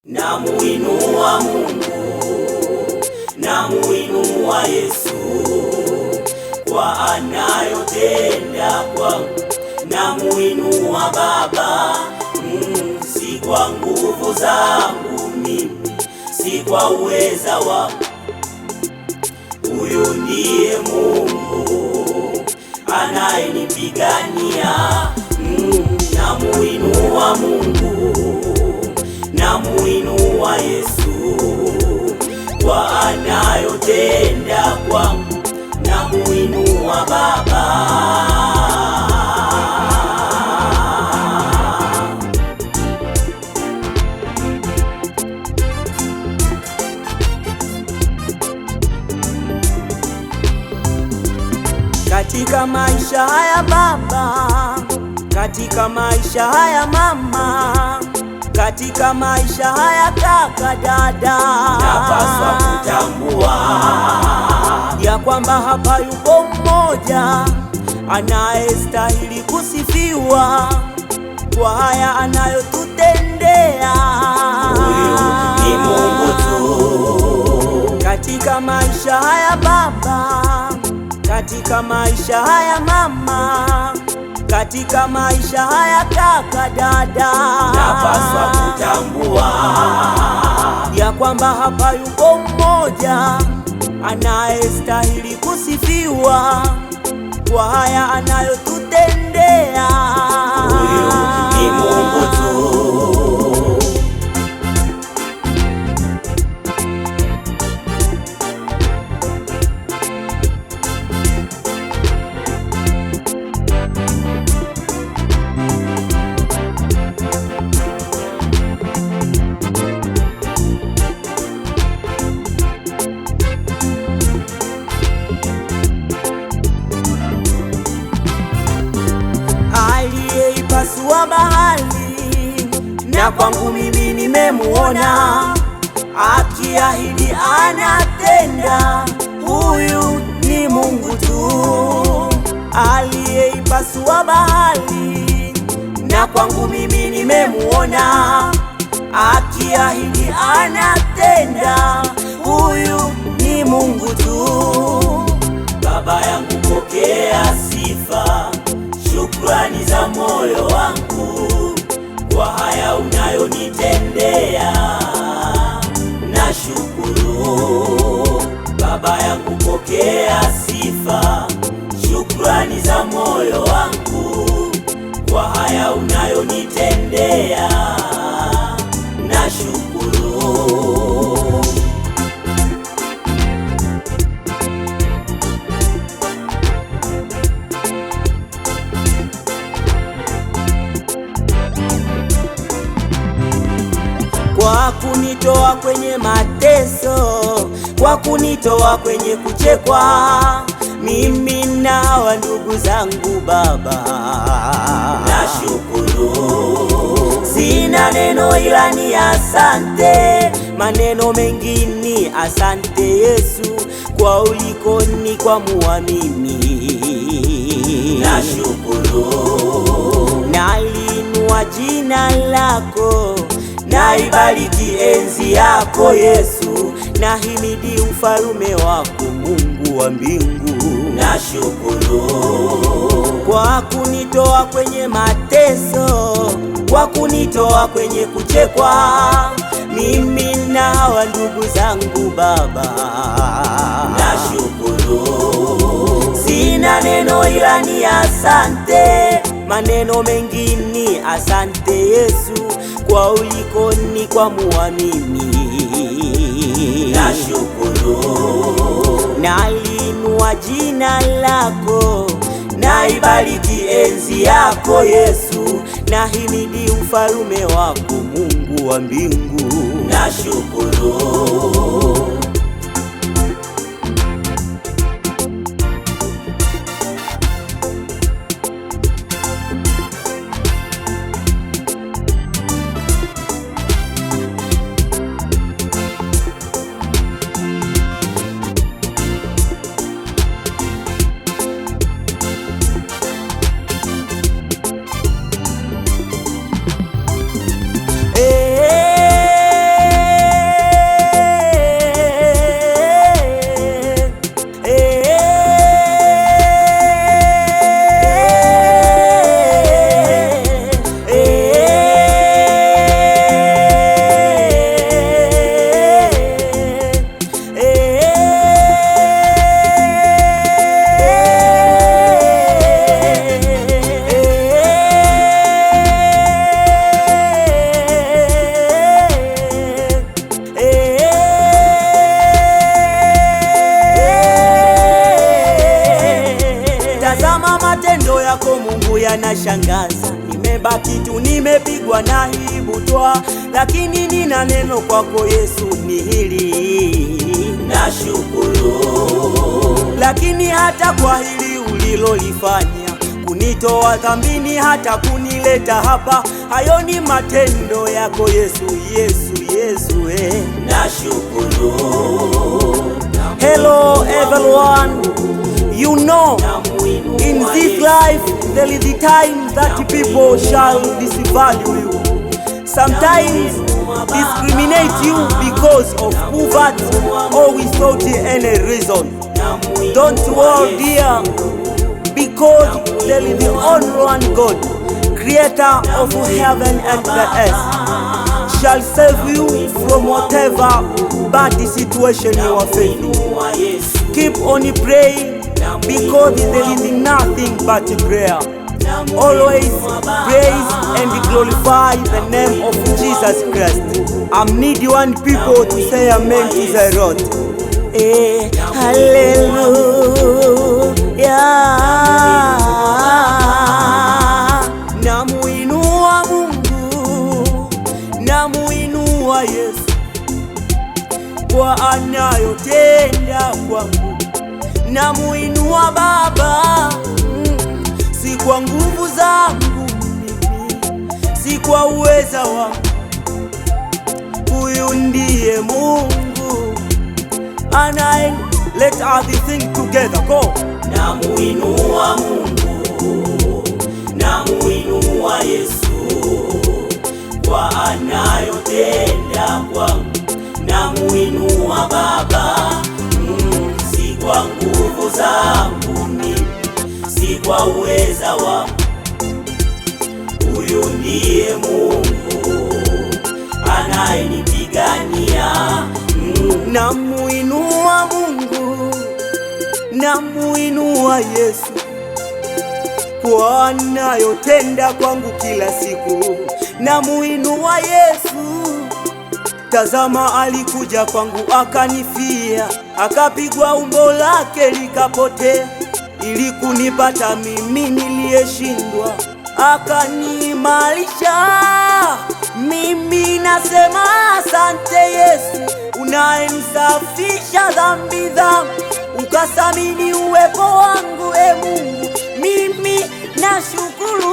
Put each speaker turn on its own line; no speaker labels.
Namuinua Mungu, namuinua Yesu kwa anayotenda kwangu. Namuinua Baba, si kwa nguvu zangu mimi, si kwa uweza wangu. Huyu ndiye Mungu anayenipigania. Namuinua Mungu, namuinua Yesu kwa anayotenda kwangu. Namuinua Baba. Katika maisha haya Baba, katika maisha haya mama, katika maisha haya kaka, dada, napaswa kutambua ya kwamba hapa yupo mmoja anayestahili kusifiwa kwa haya anayotutendea. Huyu ni Mungu tu. Katika maisha haya Baba, katika maisha haya mama, katika maisha haya kaka, dada, napaswa kutambua ya kwamba hapa yupo mmoja anayestahili kusifiwa kwa haya anayotutendea. Huyu ni Mungu tu. Aliyeipasua bahari, na kwangu mimi nimemuona akiahidi anatenda. Huyu ni Mungu tu. Aliyeipasua bahari, na kwangu mimi nimemuona akiahidi anatenda. Huyu ni Mungu tu. Baba yangu, pokea sifa, shukrani za moyo wangu kwa haya unayonitendea. Nashukuru Baba yangu, pokea sifa, shukrani za moyo wangu kwa haya unayonitendea. Nashukuru. Kwa kunitoa kwenye mateso, kwa kunitoa kwenye kuchekwa, mimi na wa ndugu zangu Baba, nashukuru. Sina neno ila ni asante, maneno mengi ni asante Yesu kwa ulikoni kwa muamini. Nashukuru. Nalinua jina lako, naibariki enzi yako Yesu, nahimidi ufalume wako Mungu wa mbingu. Nashukuru kwa kunitoa kwenye mateso, kwa kunitoa kwenye kuchekwa, mimi na wa ndugu zangu Baba, nashukuru. Sina neno ila ni asante, maneno mengi ni asante Yesu kwa ulikoni kwa muamini. Nashukuru. Nalinua jina lako, naibariki enzi yako Yesu, nahimidi ufalume wako Mungu wa mbingu. Nashukuru. najua naibu toa, lakini nina neno kwako Yesu ni hili, nashukuru. Lakini hata kwa hili ulilolifanya, kunitoa dhambini hata kunileta hapa, hayo ni matendo yako Yesu, Yesu, Yesu, nashukuru. Hello everyone, you know, in this life there is a time that people shall disvalue you, sometimes discriminate you because of poverty or without any reason. Don't worry dear, because there is the only one God, creator of heaven and the earth, shall save you from whatever bad situation you are facing. Keep on praying, because there is nothing but prayer. Always praise and glorify the name of Jesus Christ. I need one people to say amen to the Lord. Hallelujah. Namuinua Mungu, namuinua Yesu kwa anayotenda kwangu, namuinua Baba, si kwa nguvu zangu mimi, si kwa uweza wangu. Huyu ndiye Mungu anaye let everything together go. Namuinua Mungu, namuinua Yesu kwa anayotenda kwangu, namuinua Baba, si kwa nguvu zangu mimi, si kwa uweza wangu. Huyu ndiye Mungu anayenipigania. Namuinua Mungu, namuinua Yesu kwa anayotenda kwangu kila siku, namuinua Yesu. Tazama, alikuja kwangu akanifia, akapigwa umbo lake likapotea, ili kunipata mimi niliyeshindwa, akaniimarisha. Mimi nasema asante Yesu, unayenisafisha dhambi zangu, ukasamini uwepo wangu. Mungu, mimi nashukuru.